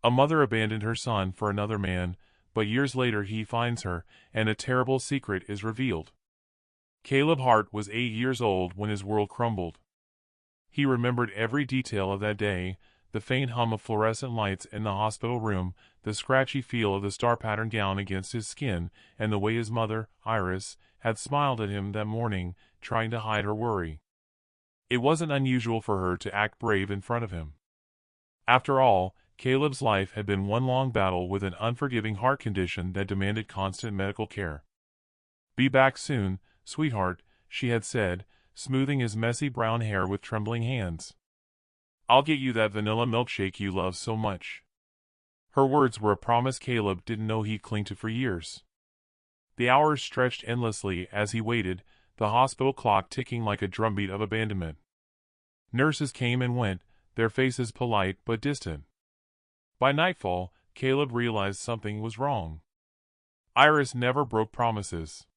A mother abandoned her son for another man, but years later he finds her, and a terrible secret is revealed. Caleb Hart was 8 years old when his world crumbled. He remembered every detail of that day, the faint hum of fluorescent lights in the hospital room, the scratchy feel of the star-patterned gown against his skin, and the way his mother, Iris, had smiled at him that morning, trying to hide her worry. It wasn't unusual for her to act brave in front of him. After all, Caleb's life had been one long battle with an unforgiving heart condition that demanded constant medical care. "Be back soon, sweetheart," she had said, smoothing his messy brown hair with trembling hands. "I'll get you that vanilla milkshake you love so much." Her words were a promise Caleb didn't know he'd cling to for years. The hours stretched endlessly as he waited, the hospital clock ticking like a drumbeat of abandonment. Nurses came and went, their faces polite but distant. By nightfall, Caleb realized something was wrong. Iris never broke promises.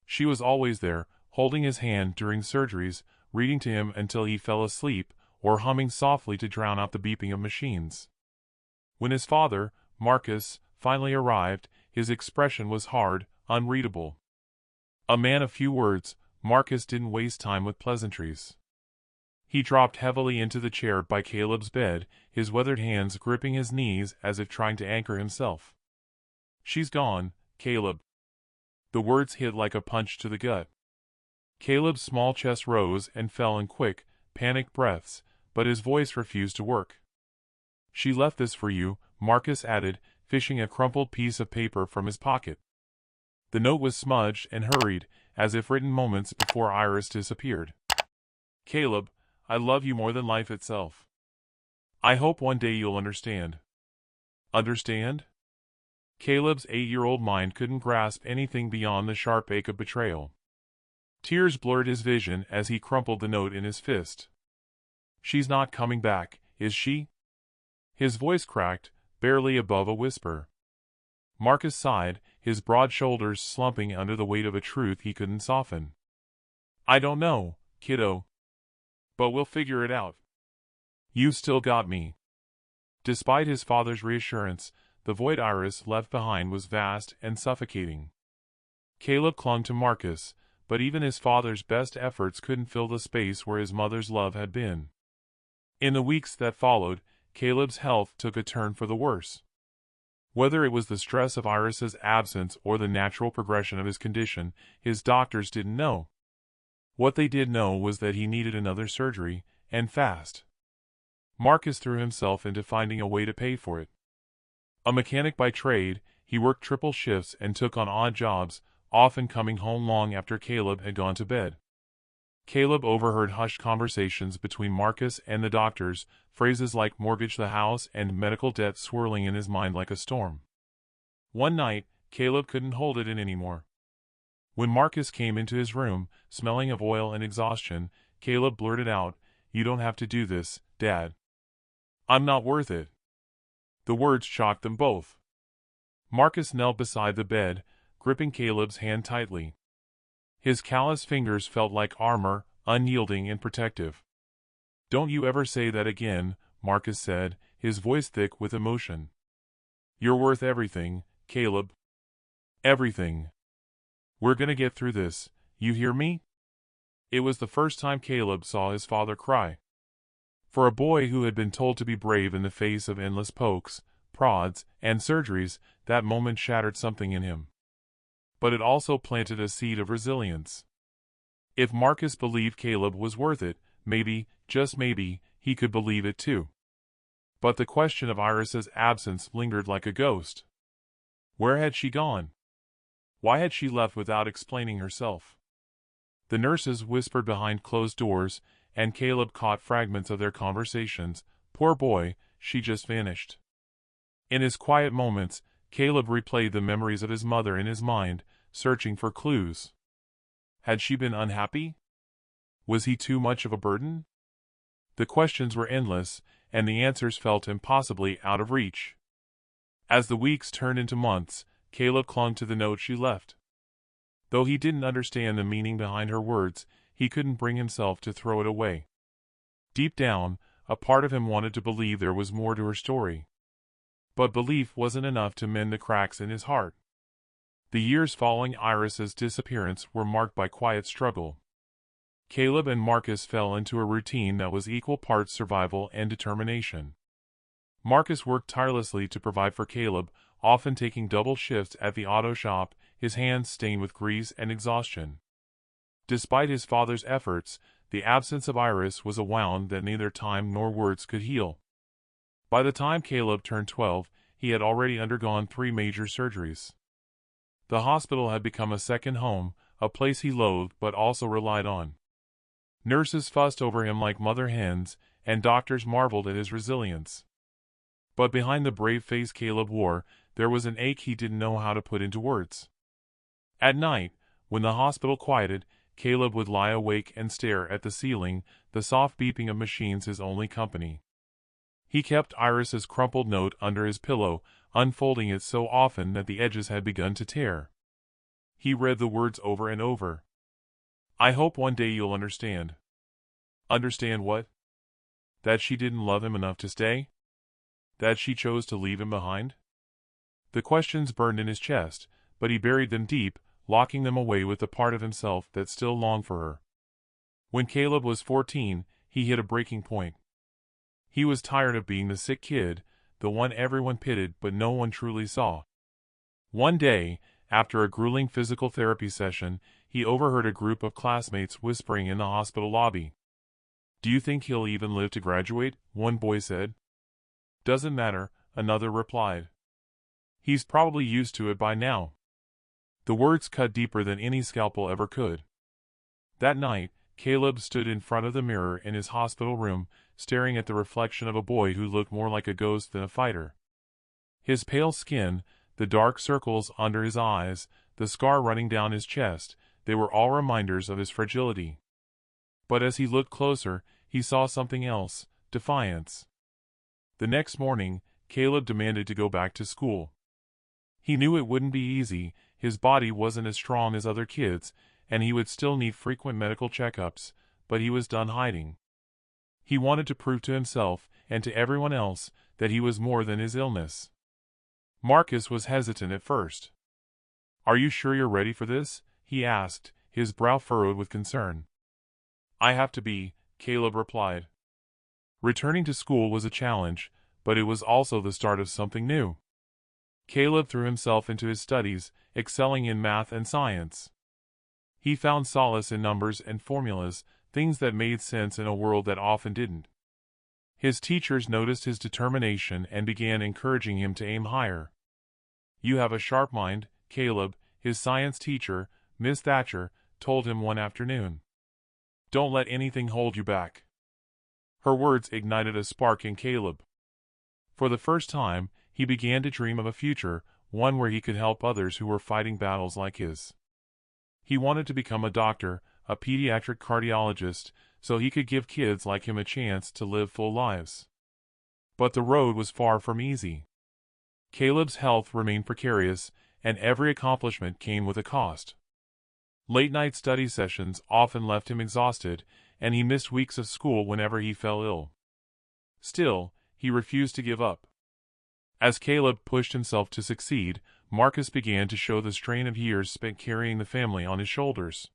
She was always there, holding his hand during surgeries, reading to him until he fell asleep, or humming softly to drown out the beeping of machines. When his father, Marcus, finally arrived, his expression was hard, unreadable. A man of few words, Marcus didn't waste time with pleasantries. He dropped heavily into the chair by Caleb's bed, his weathered hands gripping his knees as if trying to anchor himself. "She's gone, Caleb." The words hit like a punch to the gut. Caleb's small chest rose and fell in quick, panicked breaths, but his voice refused to work. "She left this for you," Marcus added, fishing a crumpled piece of paper from his pocket. The note was smudged and hurried, as if written moments before Iris disappeared. "Caleb, I love you more than life itself. I hope one day you'll understand." Understand? Caleb's 8-year-old mind couldn't grasp anything beyond the sharp ache of betrayal. Tears blurred his vision as he crumpled the note in his fist. "She's not coming back, is she?" His voice cracked, barely above a whisper. Marcus sighed, his broad shoulders slumping under the weight of a truth he couldn't soften. "I don't know, kiddo. But we'll figure it out. You've still got me." Despite his father's reassurance, the void Iris left behind was vast and suffocating. Caleb clung to Marcus, but even his father's best efforts couldn't fill the space where his mother's love had been. In the weeks that followed, Caleb's health took a turn for the worse. Whether it was the stress of Iris's absence or the natural progression of his condition, his doctors didn't know. What they did know was that he needed another surgery, and fast. Marcus threw himself into finding a way to pay for it. A mechanic by trade, he worked triple shifts and took on odd jobs, often coming home long after Caleb had gone to bed. Caleb overheard hushed conversations between Marcus and the doctors, phrases like "mortgage the house" and "medical debt" swirling in his mind like a storm. One night, Caleb couldn't hold it in anymore. When Marcus came into his room, smelling of oil and exhaustion, Caleb blurted out, "You don't have to do this, Dad. I'm not worth it." The words shocked them both. Marcus knelt beside the bed, gripping Caleb's hand tightly. His calloused fingers felt like armor, unyielding and protective. "Don't you ever say that again," Marcus said, his voice thick with emotion. "You're worth everything, Caleb. Everything. We're gonna get through this, you hear me?" It was the first time Caleb saw his father cry. For a boy who had been told to be brave in the face of endless pokes, prods, and surgeries, that moment shattered something in him. But it also planted a seed of resilience. If Marcus believed Caleb was worth it, maybe, just maybe, he could believe it too. But the question of Iris's absence lingered like a ghost. Where had she gone? Why had she left without explaining herself? The nurses whispered behind closed doors, and Caleb caught fragments of their conversations. "Poor boy, she just vanished." In his quiet moments, Caleb replayed the memories of his mother in his mind, searching for clues. Had she been unhappy? Was he too much of a burden? The questions were endless, and the answers felt impossibly out of reach. As the weeks turned into months, Caleb clung to the note she left. Though he didn't understand the meaning behind her words, he couldn't bring himself to throw it away. Deep down, a part of him wanted to believe there was more to her story. But belief wasn't enough to mend the cracks in his heart. The years following Iris's disappearance were marked by quiet struggle. Caleb and Marcus fell into a routine that was equal parts survival and determination. Marcus worked tirelessly to provide for Caleb, often taking double shifts at the auto shop, his hands stained with grease and exhaustion. Despite his father's efforts, the absence of Iris was a wound that neither time nor words could heal. By the time Caleb turned 12, he had already undergone 3 major surgeries. The hospital had become a second home, a place he loathed but also relied on. Nurses fussed over him like mother hens, and doctors marveled at his resilience. But behind the brave face Caleb wore, there was an ache he didn't know how to put into words. At night, when the hospital quieted, Caleb would lie awake and stare at the ceiling, the soft beeping of machines his only company. He kept Iris's crumpled note under his pillow, unfolding it so often that the edges had begun to tear. He read the words over and over. "I hope one day you'll understand." Understand what? That she didn't love him enough to stay? That she chose to leave him behind? The questions burned in his chest, but he buried them deep, locking them away with the part of himself that still longed for her. When Caleb was 14, he hit a breaking point. He was tired of being the sick kid, the one everyone pitied but no one truly saw. One day, after a grueling physical therapy session, he overheard a group of classmates whispering in the hospital lobby. "Do you think he'll even live to graduate?" one boy said. "Doesn't matter," another replied. "He's probably used to it by now." The words cut deeper than any scalpel ever could. That night, Caleb stood in front of the mirror in his hospital room, staring at the reflection of a boy who looked more like a ghost than a fighter. His pale skin, the dark circles under his eyes, the scar running down his chest, they were all reminders of his fragility. But as he looked closer, he saw something else: defiance. The next morning, Caleb demanded to go back to school. He knew it wouldn't be easy, his body wasn't as strong as other kids, and he would still need frequent medical checkups, but he was done hiding. He wanted to prove to himself, and to everyone else, that he was more than his illness. Marcus was hesitant at first. "Are you sure you're ready for this?" he asked, his brow furrowed with concern. "I have to be," Caleb replied. Returning to school was a challenge, but it was also the start of something new. Caleb threw himself into his studies, excelling in math and science. He found solace in numbers and formulas, things that made sense in a world that often didn't. His teachers noticed his determination and began encouraging him to aim higher. "You have a sharp mind, Caleb," his science teacher, Miss Thatcher, told him one afternoon. "Don't let anything hold you back." Her words ignited a spark in Caleb. For the first time, he began to dream of a future, one where he could help others who were fighting battles like his. He wanted to become a doctor, a pediatric cardiologist, so he could give kids like him a chance to live full lives. But the road was far from easy. Caleb's health remained precarious, and every accomplishment came with a cost. Late-night study sessions often left him exhausted, and he missed weeks of school whenever he fell ill. Still, he refused to give up. As Caleb pushed himself to succeed, Marcus began to show the strain of years spent carrying the family on his shoulders.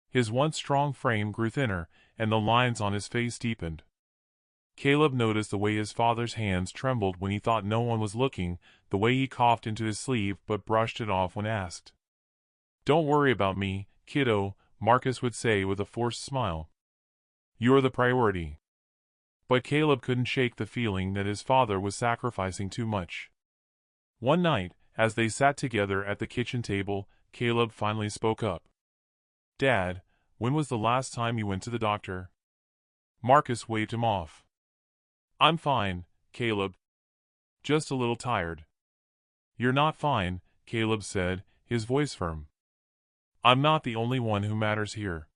His once strong frame grew thinner, and the lines on his face deepened. Caleb noticed the way his father's hands trembled when he thought no one was looking, the way he coughed into his sleeve but brushed it off when asked. "Don't worry about me, kiddo," Marcus would say with a forced smile. "You're the priority." But Caleb couldn't shake the feeling that his father was sacrificing too much. One night, as they sat together at the kitchen table, Caleb finally spoke up. "Dad, when was the last time you went to the doctor?" Marcus waved him off. "I'm fine, Caleb. Just a little tired." "You're not fine," Caleb said, his voice firm. "I'm not the only one who matters here."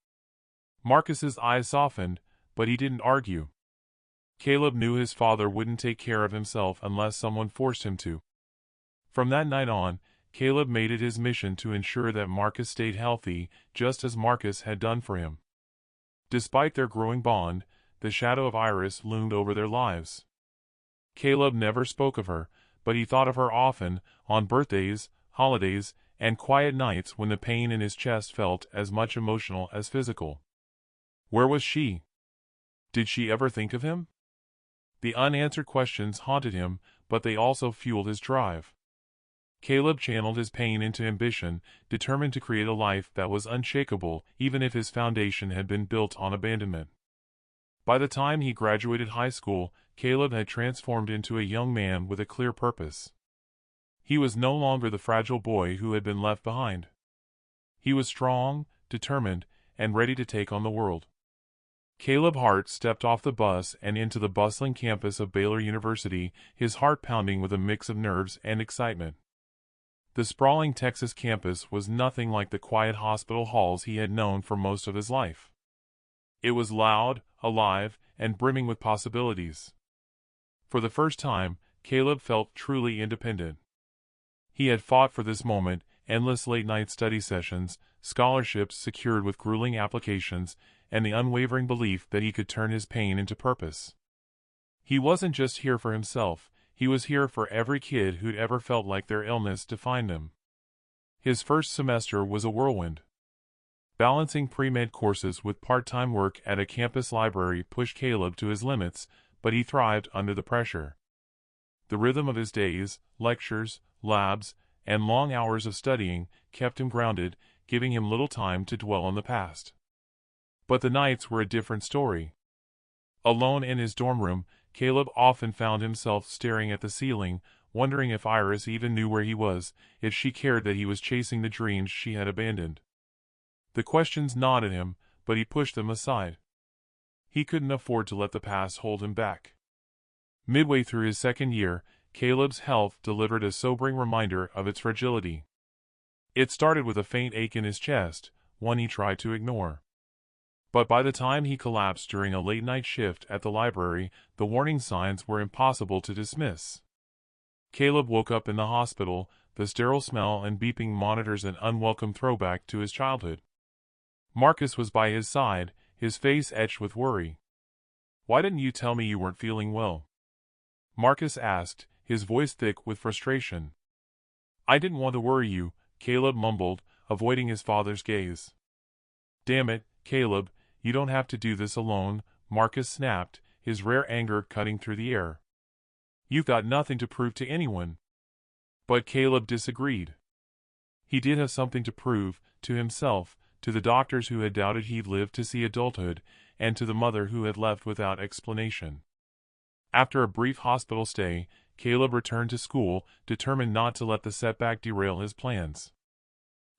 Marcus's eyes softened, but he didn't argue. Caleb knew his father wouldn't take care of himself unless someone forced him to. From that night on, Caleb made it his mission to ensure that Marcus stayed healthy, just as Marcus had done for him. Despite their growing bond, the shadow of Iris loomed over their lives. Caleb never spoke of her, but he thought of her often, on birthdays, holidays, and quiet nights when the pain in his chest felt as much emotional as physical. Where was she? Did she ever think of him? The unanswered questions haunted him, but they also fueled his drive. Caleb channeled his pain into ambition, determined to create a life that was unshakable even if his foundation had been built on abandonment. By the time he graduated high school, Caleb had transformed into a young man with a clear purpose. He was no longer the fragile boy who had been left behind. He was strong, determined, and ready to take on the world. Caleb Hart stepped off the bus and into the bustling campus of Baylor University, his heart pounding with a mix of nerves and excitement. The sprawling Texas campus was nothing like the quiet hospital halls he had known for most of his life. It was loud, alive, and brimming with possibilities. For the first time, Caleb felt truly independent. He had fought for this moment, endless late-night study sessions, scholarships secured with grueling applications, and the unwavering belief that he could turn his pain into purpose. He wasn't just here for himself, he was here for every kid who'd ever felt like their illness defined them. His first semester was a whirlwind. Balancing pre-med courses with part-time work at a campus library pushed Caleb to his limits, but he thrived under the pressure. The rhythm of his days, lectures, labs, and long hours of studying kept him grounded, giving him little time to dwell on the past. But the nights were a different story. Alone in his dorm room, Caleb often found himself staring at the ceiling, wondering if Iris even knew where he was, if she cared that he was chasing the dreams she had abandoned. The questions gnawed at him, but he pushed them aside. He couldn't afford to let the past hold him back. Midway through his second year, Caleb's health delivered a sobering reminder of its fragility. It started with a faint ache in his chest, one he tried to ignore. But by the time he collapsed during a late-night shift at the library, the warning signs were impossible to dismiss. Caleb woke up in the hospital, the sterile smell and beeping monitors an unwelcome throwback to his childhood. Marcus was by his side, his face etched with worry. "Why didn't you tell me you weren't feeling well?" Marcus asked, his voice thick with frustration. "I didn't want to worry you," Caleb mumbled, avoiding his father's gaze. "Damn it, Caleb, you don't have to do this alone," Marcus snapped, his rare anger cutting through the air. "You've got nothing to prove to anyone." But Caleb disagreed. He did have something to prove, to himself, to the doctors who had doubted he'd live to see adulthood, and to the mother who had left without explanation. After a brief hospital stay, Caleb returned to school, determined not to let the setback derail his plans.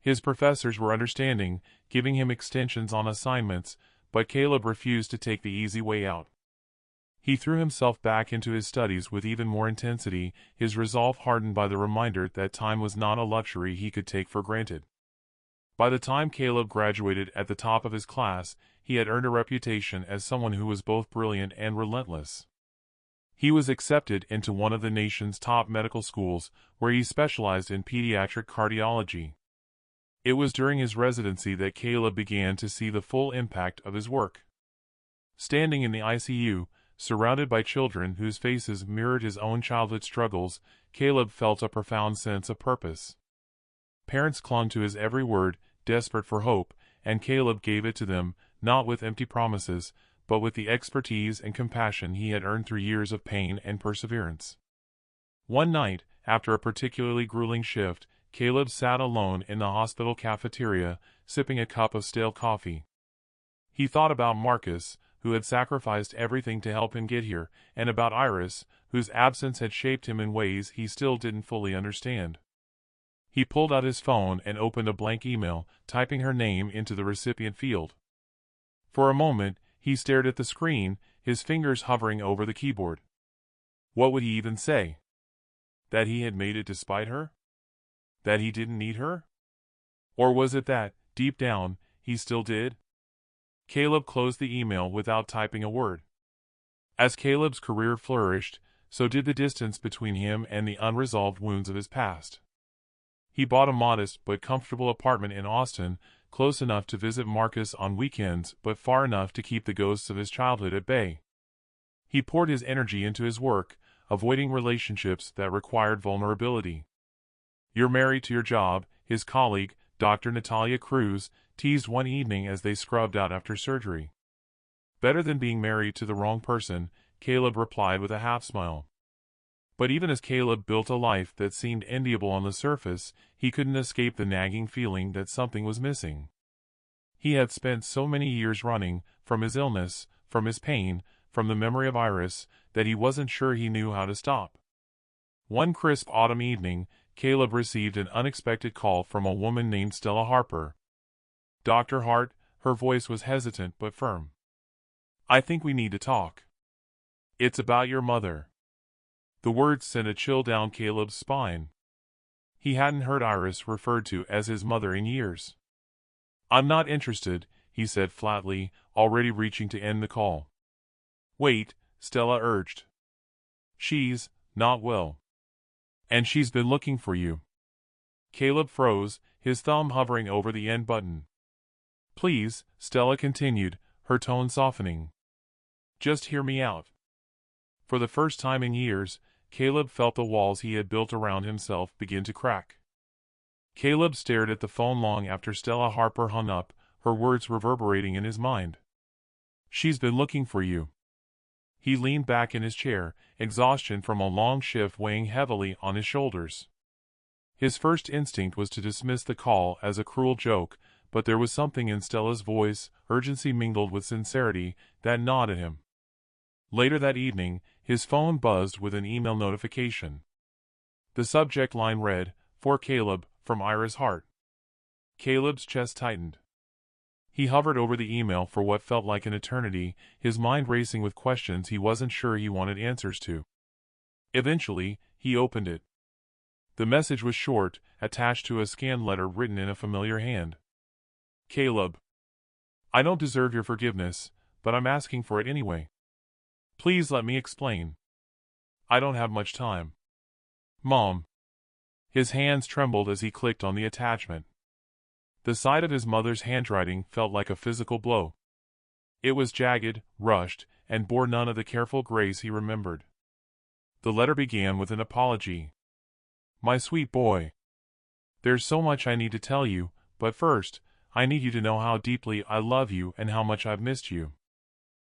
His professors were understanding, giving him extensions on assignments, but Caleb refused to take the easy way out. He threw himself back into his studies with even more intensity, his resolve hardened by the reminder that time was not a luxury he could take for granted. By the time Caleb graduated at the top of his class, he had earned a reputation as someone who was both brilliant and relentless. He was accepted into one of the nation's top medical schools, where he specialized in pediatric cardiology. It was during his residency that Caleb began to see the full impact of his work. Standing in the ICU, surrounded by children whose faces mirrored his own childhood struggles, Caleb felt a profound sense of purpose. Parents clung to his every word, desperate for hope, and Caleb gave it to them, not with empty promises, but with the expertise and compassion he had earned through years of pain and perseverance. One night, after a particularly grueling shift, Caleb sat alone in the hospital cafeteria, sipping a cup of stale coffee. He thought about Marcus, who had sacrificed everything to help him get here, and about Iris, whose absence had shaped him in ways he still didn't fully understand. He pulled out his phone and opened a blank email, typing her name into the recipient field. For a moment, he stared at the screen, his fingers hovering over the keyboard. What would he even say? That he had made it despite her? That he didn't need her? Or was it that, deep down, he still did? Caleb closed the email without typing a word. As Caleb's career flourished, so did the distance between him and the unresolved wounds of his past. He bought a modest but comfortable apartment in Austin, close enough to visit Marcus on weekends but far enough to keep the ghosts of his childhood at bay. He poured his energy into his work, avoiding relationships that required vulnerability. "You're married to your job," his colleague, Dr. Natalia Cruz, teased one evening as they scrubbed out after surgery. "Better than being married to the wrong person," Caleb replied with a half-smile. But even as Caleb built a life that seemed enviable on the surface, he couldn't escape the nagging feeling that something was missing. He had spent so many years running, from his illness, from his pain, from the memory of Iris, that he wasn't sure he knew how to stop. One crisp autumn evening, Caleb received an unexpected call from a woman named Stella Harper. "Dr. Hart," her voice was hesitant but firm. "I think we need to talk. It's about your mother." The words sent a chill down Caleb's spine. He hadn't heard Iris referred to as his mother in years. "I'm not interested," he said flatly, already reaching to end the call. "Wait," Stella urged. "She's not well. And she's been looking for you." Caleb froze, his thumb hovering over the end button. "Please," Stella continued, her tone softening. "Just hear me out." For the first time in years, Caleb felt the walls he had built around himself begin to crack. Caleb stared at the phone long after Stella Harper hung up, her words reverberating in his mind. "She's been looking for you." He leaned back in his chair, exhaustion from a long shift weighing heavily on his shoulders. His first instinct was to dismiss the call as a cruel joke, but there was something in Stella's voice, urgency mingled with sincerity, that gnawed at him. Later that evening, his phone buzzed with an email notification. The subject line read, "For Caleb, from Iris Hart." Caleb's chest tightened. He hovered over the email for what felt like an eternity, his mind racing with questions he wasn't sure he wanted answers to. Eventually, he opened it. The message was short, attached to a scanned letter written in a familiar hand. "Caleb, I don't deserve your forgiveness, but I'm asking for it anyway. Please let me explain. I don't have much time. Mom." His hands trembled as he clicked on the attachment. The sight of his mother's handwriting felt like a physical blow. It was jagged, rushed, and bore none of the careful grace he remembered. The letter began with an apology. "My sweet boy. There's so much I need to tell you, but first, I need you to know how deeply I love you and how much I've missed you.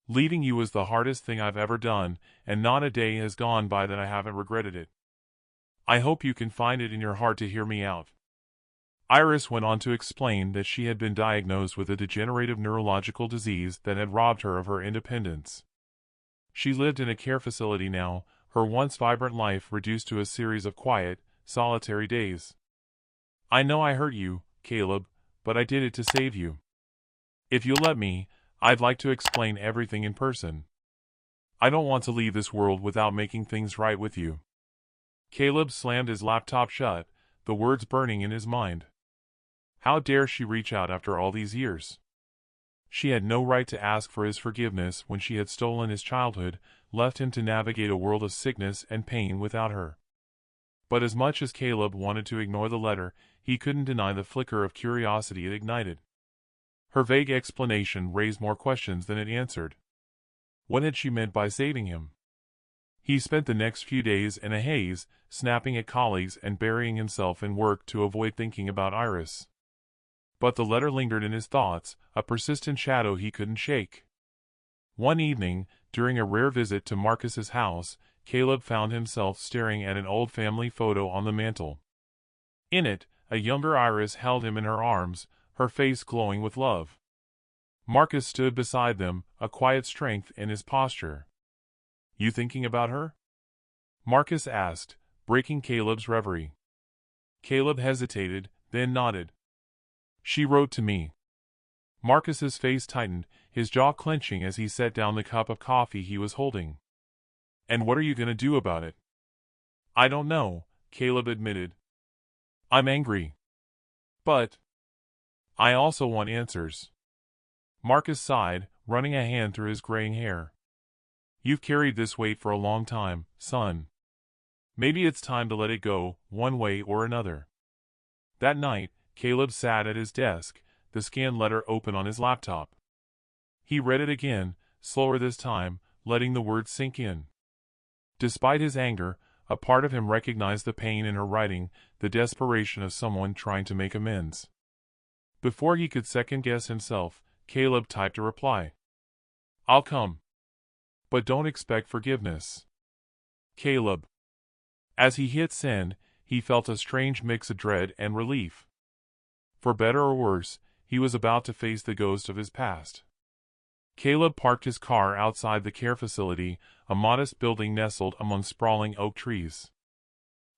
Leaving you was the hardest thing I've ever done, and not a day has gone by that I haven't regretted it. I hope you can find it in your heart to hear me out." Iris went on to explain that she had been diagnosed with a degenerative neurological disease that had robbed her of her independence. She lived in a care facility now, her once vibrant life reduced to a series of quiet, solitary days. "I know I hurt you, Caleb, but I did it to save you. If you'll let me, I'd like to explain everything in person. I don't want to leave this world without making things right with you." Caleb slammed his laptop shut, the words burning in his mind. How dare she reach out after all these years? She had no right to ask for his forgiveness when she had stolen his childhood, left him to navigate a world of sickness and pain without her. But as much as Caleb wanted to ignore the letter, he couldn't deny the flicker of curiosity it ignited. Her vague explanation raised more questions than it answered. What had she meant by saving him? He spent the next few days in a haze, snapping at colleagues and burying himself in work to avoid thinking about Iris. But the letter lingered in his thoughts, a persistent shadow he couldn't shake. One evening, during a rare visit to Marcus's house, Caleb found himself staring at an old family photo on the mantel. In it, a younger Iris held him in her arms, her face glowing with love. Marcus stood beside them, a quiet strength in his posture. "You thinking about her?" Marcus asked, breaking Caleb's reverie. Caleb hesitated, then nodded. "She wrote to me." Marcus's face tightened, his jaw clenching as he set down the cup of coffee he was holding. "And what are you going to do about it?" "I don't know," Caleb admitted. "I'm angry. But I also want answers." Marcus sighed, running a hand through his graying hair. "You've carried this weight for a long time, son. Maybe it's time to let it go, one way or another." That night, Caleb sat at his desk, the scanned letter open on his laptop. He read it again, slower this time, letting the words sink in. Despite his anger, a part of him recognized the pain in her writing, the desperation of someone trying to make amends. Before he could second-guess himself, Caleb typed a reply. "I'll come. But don't expect forgiveness. Caleb." As he hit send, he felt a strange mix of dread and relief. For better or worse, he was about to face the ghost of his past. Caleb parked his car outside the care facility, a modest building nestled among sprawling oak trees.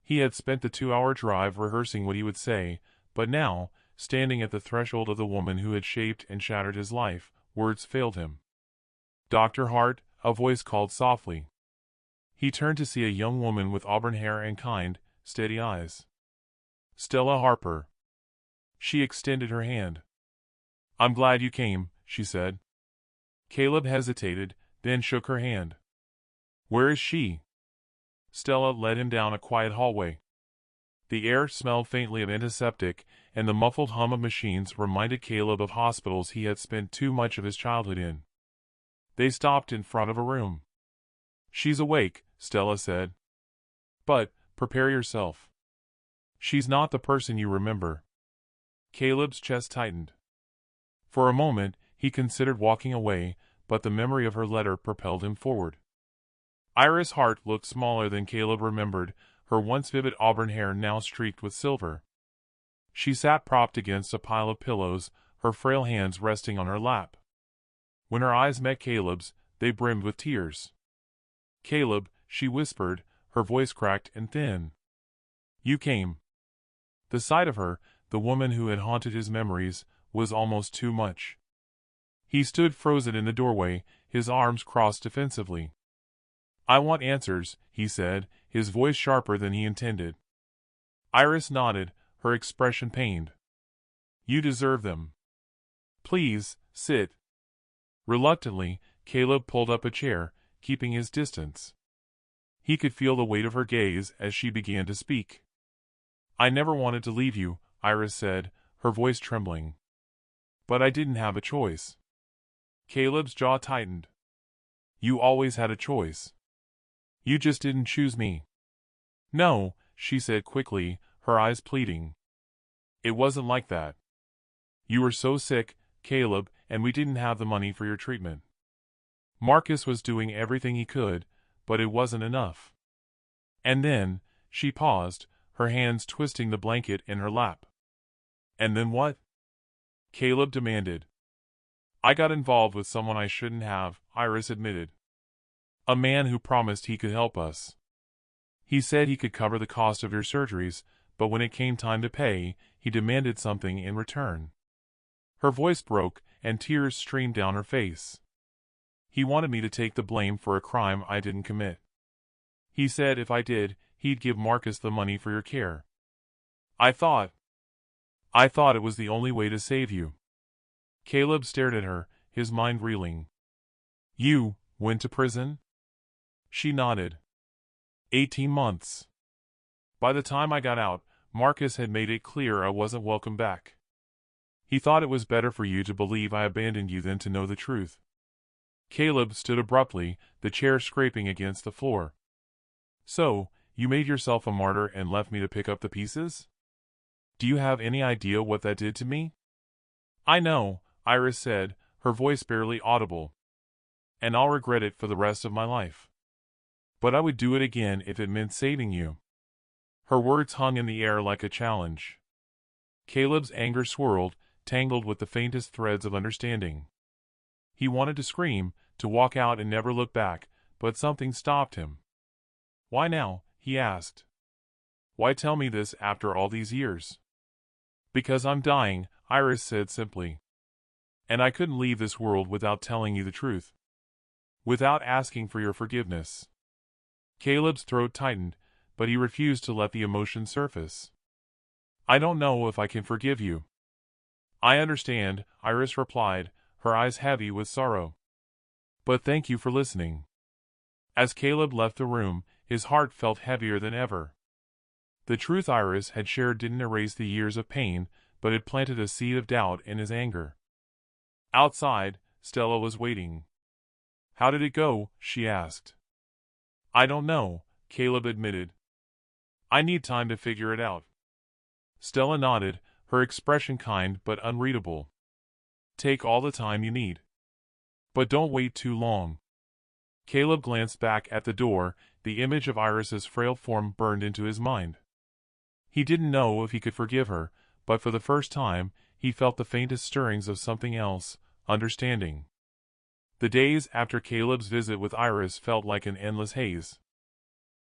He had spent the 2-hour drive rehearsing what he would say, but now, standing at the threshold of the woman who had shaped and shattered his life, words failed him. "Dr. Hart," a voice called softly. He turned to see a young woman with auburn hair and kind, steady eyes. "Stella Harper." She extended her hand. "I'm glad you came," she said. Caleb hesitated, then shook her hand. "Where is she?" Stella led him down a quiet hallway. The air smelled faintly of antiseptic, and the muffled hum of machines reminded Caleb of hospitals he had spent too much of his childhood in. They stopped in front of a room. "She's awake," Stella said. "But, prepare yourself. She's not the person you remember." Caleb's chest tightened. For a moment, he considered walking away, but the memory of her letter propelled him forward. Iris Hart looked smaller than Caleb remembered, her once vivid auburn hair now streaked with silver. She sat propped against a pile of pillows, her frail hands resting on her lap. When her eyes met Caleb's, they brimmed with tears. "Caleb," she whispered, her voice cracked and thin. "You came." The sight of her, the woman who had haunted his memories, was almost too much. He stood frozen in the doorway, his arms crossed defensively. "I want answers," he said, his voice sharper than he intended. Iris nodded, her expression pained. "You deserve them. Please, sit." Reluctantly, Caleb pulled up a chair, keeping his distance. He could feel the weight of her gaze as she began to speak. "I never wanted to leave you," Iris said, her voice trembling. "But I didn't have a choice." Caleb's jaw tightened. "You always had a choice. You just didn't choose me." "No," she said quickly, her eyes pleading. "It wasn't like that. You were so sick, Caleb, and we didn't have the money for your treatment. Marcus was doing everything he could, but it wasn't enough." And then, she paused, her hands twisting the blanket in her lap. "And then what?" Caleb demanded. "I got involved with someone I shouldn't have," Iris admitted. "A man who promised he could help us. He said he could cover the cost of your surgeries, but when it came time to pay, he demanded something in return." Her voice broke, and tears streamed down her face. "He wanted me to take the blame for a crime I didn't commit. He said if I did, he'd give Marcus the money for your care. I thought it was the only way to save you." Caleb stared at her, his mind reeling. "You went to prison?" She nodded. 18 months. By the time I got out, Marcus had made it clear I wasn't welcome back. He thought it was better for you to believe I abandoned you than to know the truth." Caleb stood abruptly, the chair scraping against the floor. "So, you made yourself a martyr and left me to pick up the pieces? Do you have any idea what that did to me?" "I know," Iris said, her voice barely audible. "And I'll regret it for the rest of my life. But I would do it again if it meant saving you." Her words hung in the air like a challenge. Caleb's anger swirled, tangled with the faintest threads of understanding. He wanted to scream, to walk out and never look back, but something stopped him. "Why now?" he asked. "Why tell me this after all these years?" "Because I'm dying," Iris said simply. "And I couldn't leave this world without telling you the truth. Without asking for your forgiveness." Caleb's throat tightened, but he refused to let the emotion surface. "I don't know if I can forgive you." "I understand," Iris replied, her eyes heavy with sorrow. "But thank you for listening." As Caleb left the room, his heart felt heavier than ever. The truth Iris had shared didn't erase the years of pain, but it planted a seed of doubt in his anger. Outside, Stella was waiting. "How did it go?" she asked. I don't know, Caleb admitted. I need time to figure it out. Stella nodded, her expression kind but unreadable. Take all the time you need. But don't wait too long. Caleb glanced back at the door, the image of Iris's frail form burned into his mind. He didn't know if he could forgive her, but for the first time, he felt the faintest stirrings of something else, understanding. The days after Caleb's visit with Iris felt like an endless haze.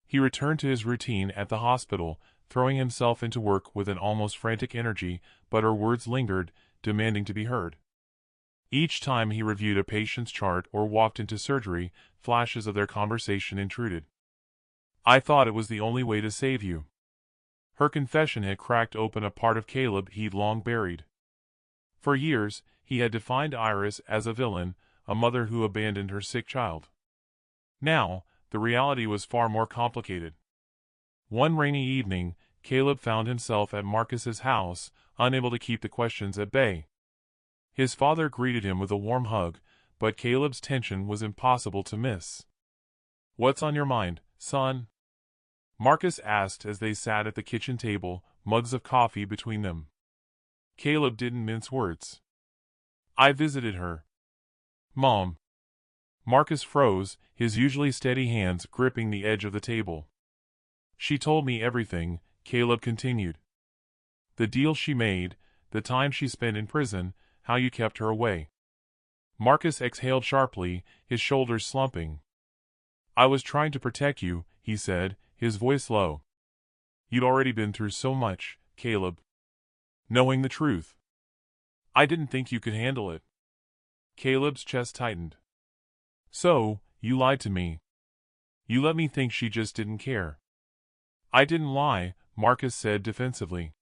He returned to his routine at the hospital, throwing himself into work with an almost frantic energy, but her words lingered, demanding to be heard. Each time he reviewed a patient's chart or walked into surgery, flashes of their conversation intruded. I thought it was the only way to save you. Her confession had cracked open a part of Caleb he'd long buried. For years, he had defined Iris as a villain, a mother who abandoned her sick child. Now, the reality was far more complicated. One rainy evening, Caleb found himself at Marcus's house, unable to keep the questions at bay. His father greeted him with a warm hug, but Caleb's tension was impossible to miss. "What's on your mind, son?" Marcus asked as they sat at the kitchen table, mugs of coffee between them. Caleb didn't mince words. "I visited her. Mom." Marcus froze, his usually steady hands gripping the edge of the table. "She told me everything," Caleb continued. "The deal she made, the time she spent in prison, how you kept her away." Marcus exhaled sharply, his shoulders slumping. "I was trying to protect you," he said, his voice low. "You'd already been through so much, Caleb. Knowing the truth. I didn't think you could handle it." Caleb's chest tightened. "So, you lied to me. You let me think she just didn't care." "I didn't lie," Marcus said defensively.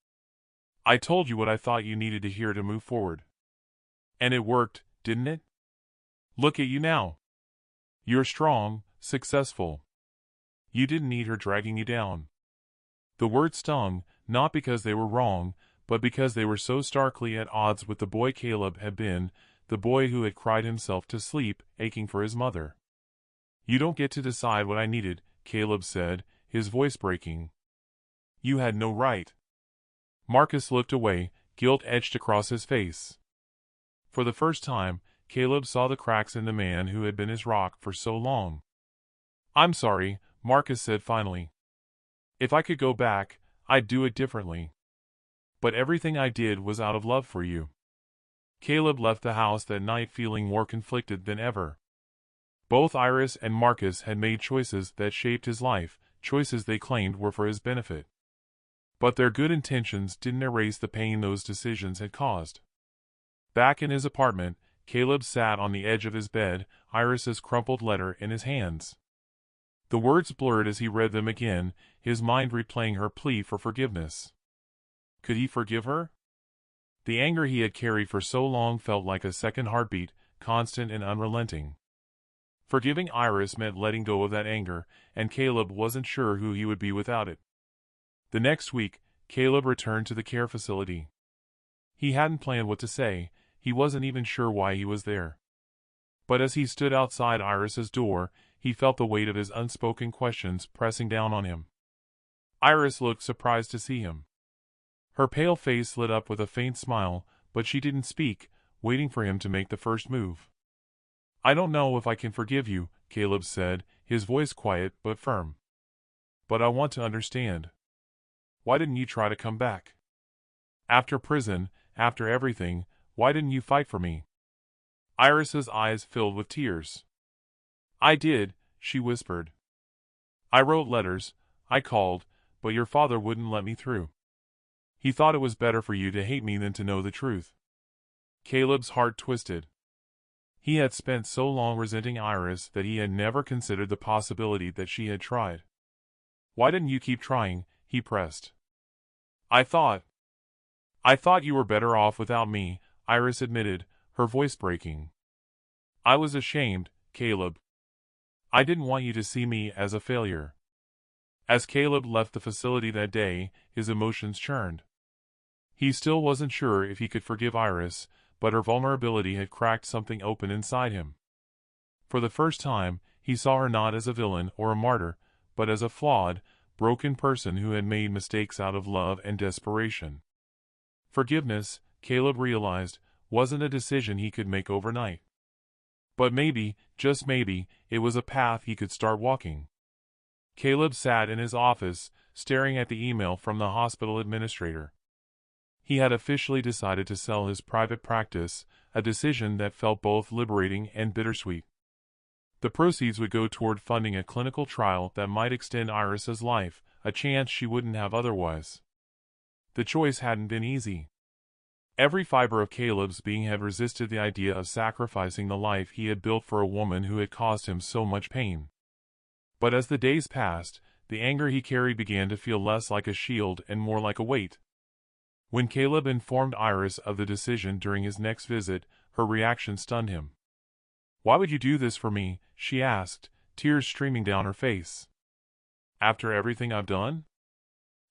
"I told you what I thought you needed to hear to move forward. And it worked, didn't it? Look at you now. You're strong, successful. You didn't need her dragging you down." The words stung, not because they were wrong, but because they were so starkly at odds with the boy Caleb had been, the boy who had cried himself to sleep, aching for his mother. "You don't get to decide what I needed," Caleb said, his voice breaking. "You had no right." Marcus looked away, guilt etched across his face. For the first time, Caleb saw the cracks in the man who had been his rock for so long. "I'm sorry," Marcus said finally. "If I could go back, I'd do it differently. But everything I did was out of love for you." Caleb left the house that night feeling more conflicted than ever. Both Iris and Marcus had made choices that shaped his life, choices they claimed were for his benefit. But their good intentions didn't erase the pain those decisions had caused. Back in his apartment, Caleb sat on the edge of his bed, Iris's crumpled letter in his hands. The words blurred as he read them again, his mind replaying her plea for forgiveness. Could he forgive her? The anger he had carried for so long felt like a second heartbeat, constant and unrelenting. Forgiving Iris meant letting go of that anger, and Caleb wasn't sure who he would be without it. The next week, Caleb returned to the care facility. He hadn't planned what to say, he wasn't even sure why he was there. But as he stood outside Iris's door, he felt the weight of his unspoken questions pressing down on him. Iris looked surprised to see him. Her pale face lit up with a faint smile, but she didn't speak, waiting for him to make the first move. "I don't know if I can forgive you," Caleb said, his voice quiet but firm. "But I want to understand. Why didn't you try to come back? After prison, after everything, why didn't you fight for me?" Iris's eyes filled with tears. "I did," she whispered. "I wrote letters, I called, but your father wouldn't let me through. He thought it was better for you to hate me than to know the truth." Caleb's heart twisted. He had spent so long resenting Iris that he had never considered the possibility that she had tried. "Why didn't you keep trying?" he pressed. I thought you were better off without me," Iris admitted, her voice breaking. "I was ashamed, Caleb. I didn't want you to see me as a failure." As Caleb left the facility that day, his emotions churned. He still wasn't sure if he could forgive Iris, but her vulnerability had cracked something open inside him. For the first time, he saw her not as a villain or a martyr, but as a flawed, broken person who had made mistakes out of love and desperation. Forgiveness, Caleb realized, wasn't a decision he could make overnight. But maybe, just maybe, it was a path he could start walking. Caleb sat in his office, staring at the email from the hospital administrator. He had officially decided to sell his private practice, a decision that felt both liberating and bittersweet. The proceeds would go toward funding a clinical trial that might extend Iris's life, a chance she wouldn't have otherwise. The choice hadn't been easy. Every fiber of Caleb's being had resisted the idea of sacrificing the life he had built for a woman who had caused him so much pain. But as the days passed, the anger he carried began to feel less like a shield and more like a weight. When Caleb informed Iris of the decision during his next visit, her reaction stunned him. "Why would you do this for me?" she asked, tears streaming down her face. "After everything I've done?"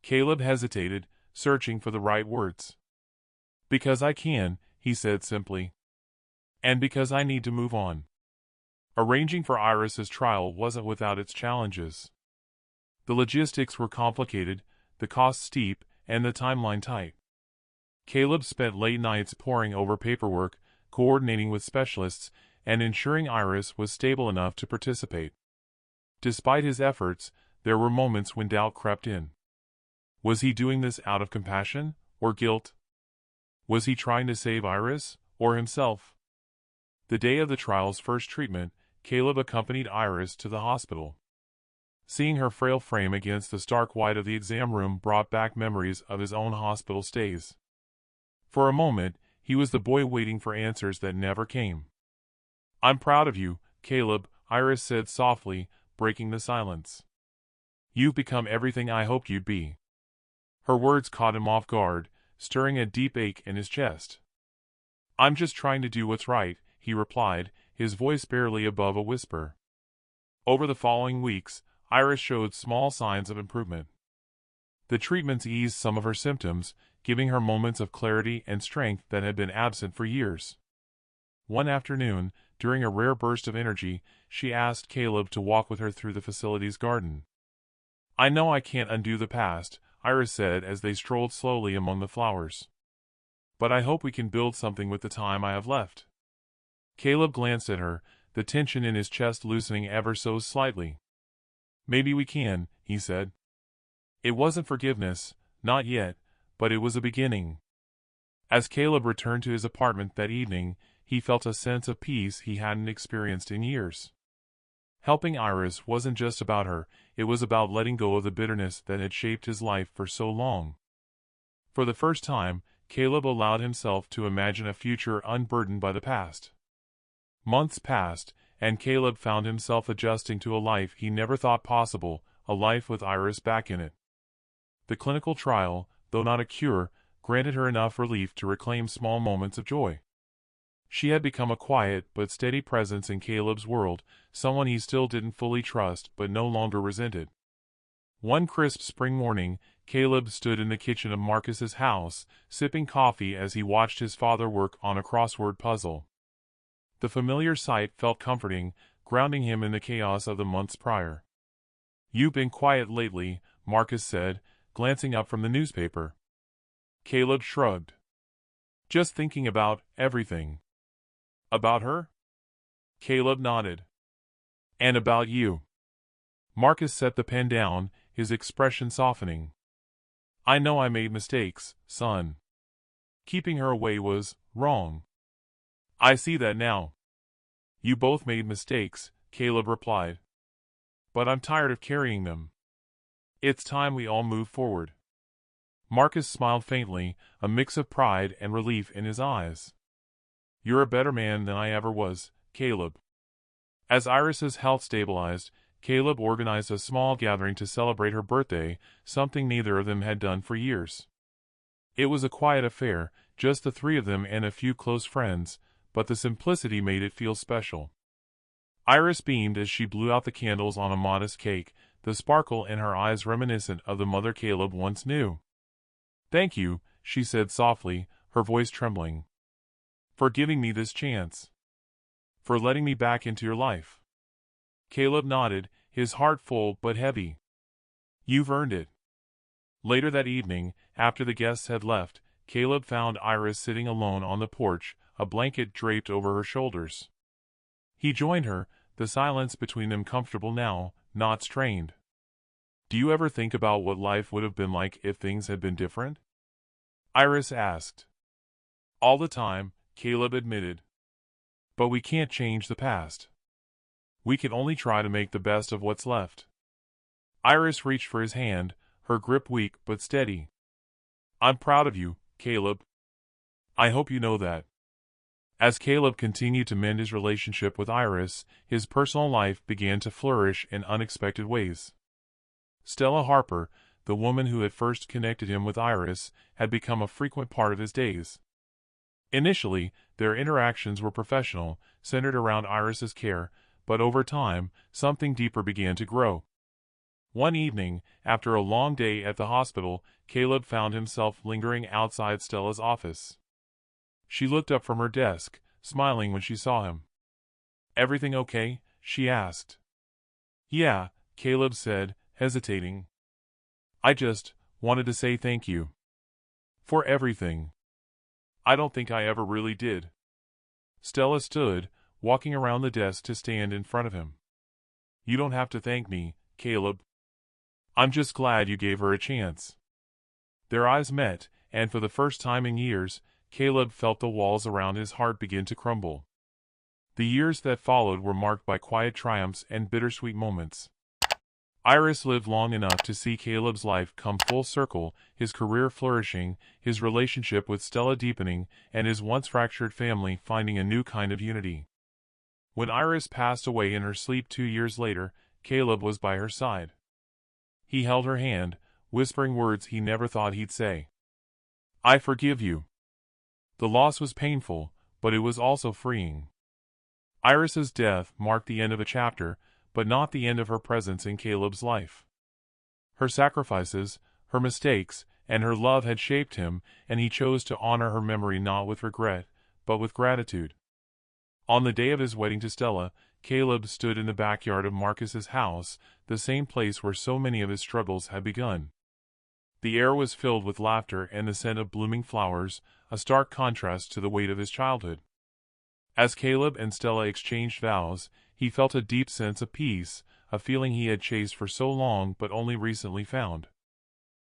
Caleb hesitated, searching for the right words. "Because I can," he said simply. "And because I need to move on." Arranging for Iris's trial wasn't without its challenges. The logistics were complicated, the cost steep, and the timeline tight. Caleb spent late nights poring over paperwork, coordinating with specialists, and ensuring Iris was stable enough to participate. Despite his efforts, there were moments when doubt crept in. Was he doing this out of compassion, or guilt? Was he trying to save Iris, or himself? The day of the trial's first treatment, Caleb accompanied Iris to the hospital. Seeing her frail frame against the stark white of the exam room brought back memories of his own hospital stays. For a moment, he was the boy waiting for answers that never came. "I'm proud of you, Caleb," Iris said softly, breaking the silence. "You've become everything I hoped you'd be." Her words caught him off guard, stirring a deep ache in his chest. "I'm just trying to do what's right," he replied, his voice barely above a whisper. Over the following weeks, Iris showed small signs of improvement. The treatments eased some of her symptoms, giving her moments of clarity and strength that had been absent for years. One afternoon, during a rare burst of energy, she asked Caleb to walk with her through the facility's garden. "I know I can't undo the past," Iris said as they strolled slowly among the flowers. "But I hope we can build something with the time I have left." Caleb glanced at her, the tension in his chest loosening ever so slightly. "Maybe we can," he said. It wasn't forgiveness, not yet, but it was a beginning. As Caleb returned to his apartment that evening, he felt a sense of peace he hadn't experienced in years. Helping Iris wasn't just about her, it was about letting go of the bitterness that had shaped his life for so long. For the first time, Caleb allowed himself to imagine a future unburdened by the past. Months passed, and Caleb found himself adjusting to a life he never thought possible, a life with Iris back in it. The clinical trial, though not a cure, granted her enough relief to reclaim small moments of joy. She had become a quiet but steady presence in Caleb's world, someone he still didn't fully trust but no longer resented. One crisp spring morning, Caleb stood in the kitchen of Marcus's house, sipping coffee as he watched his father work on a crossword puzzle. The familiar sight felt comforting, grounding him in the chaos of the months prior. "You've been quiet lately," Marcus said, glancing up from the newspaper. Caleb shrugged. "Just thinking about everything." "About her?" Caleb nodded. "And about you." Marcus set the pen down, his expression softening. "I know I made mistakes, son. Keeping her away was wrong. I see that now." "You both made mistakes," Caleb replied. "But I'm tired of carrying them. It's time we all move forward." Marcus smiled faintly, a mix of pride and relief in his eyes. "You're a better man than I ever was, Caleb." As Iris's health stabilized, Caleb organized a small gathering to celebrate her birthday, something neither of them had done for years. It was a quiet affair, just the three of them and a few close friends, but the simplicity made it feel special. Iris beamed as she blew out the candles on a modest cake, the sparkle in her eyes reminiscent of the mother Caleb once knew. "Thank you," she said softly, her voice trembling. "For giving me this chance. For letting me back into your life." Caleb nodded, his heart full but heavy. You've earned it. Later that evening, after the guests had left, Caleb found Iris sitting alone on the porch, a blanket draped over her shoulders. He joined her, the silence between them comfortable now, not strained. Do you ever think about what life would have been like if things had been different? Iris asked. All the time, Caleb admitted. But we can't change the past. We can only try to make the best of what's left. Iris reached for his hand, her grip weak but steady. I'm proud of you, Caleb. I hope you know that. As Caleb continued to mend his relationship with Iris, his personal life began to flourish in unexpected ways. Stella Harper, the woman who had first connected him with Iris, had become a frequent part of his days. Initially, their interactions were professional, centered around Iris's care, but over time, something deeper began to grow. One evening, after a long day at the hospital, Caleb found himself lingering outside Stella's office. She looked up from her desk, smiling when she saw him. Everything okay? She asked. Yeah, Caleb said, hesitating. I just wanted to say thank you. For everything. I don't think I ever really did. Stella stood, walking around the desk to stand in front of him. You don't have to thank me, Caleb. I'm just glad you gave her a chance. Their eyes met, and for the first time in years, Caleb felt the walls around his heart begin to crumble. The years that followed were marked by quiet triumphs and bittersweet moments. Iris lived long enough to see Caleb's life come full circle, his career flourishing, his relationship with Stella deepening, and his once fractured family finding a new kind of unity. When Iris passed away in her sleep 2 years later, Caleb was by her side. He held her hand, whispering words he never thought he'd say. I forgive you. The loss was painful, but it was also freeing. Iris's death marked the end of a chapter, but not the end of her presence in Caleb's life. Her sacrifices, her mistakes, and her love had shaped him, and he chose to honor her memory not with regret, but with gratitude. On the day of his wedding to Stella, Caleb stood in the backyard of Marcus's house, the same place where so many of his struggles had begun. The air was filled with laughter and the scent of blooming flowers, a stark contrast to the weight of his childhood. As Caleb and Stella exchanged vows, he felt a deep sense of peace, a feeling he had chased for so long but only recently found.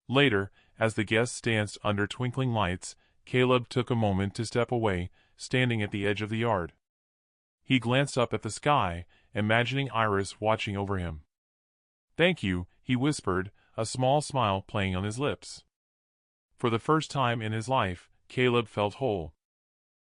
Later, as the guests danced under twinkling lights, Caleb took a moment to step away, standing at the edge of the yard. He glanced up at the sky, imagining Iris watching over him. Thank you, he whispered, a small smile playing on his lips. For the first time in his life, Caleb felt whole.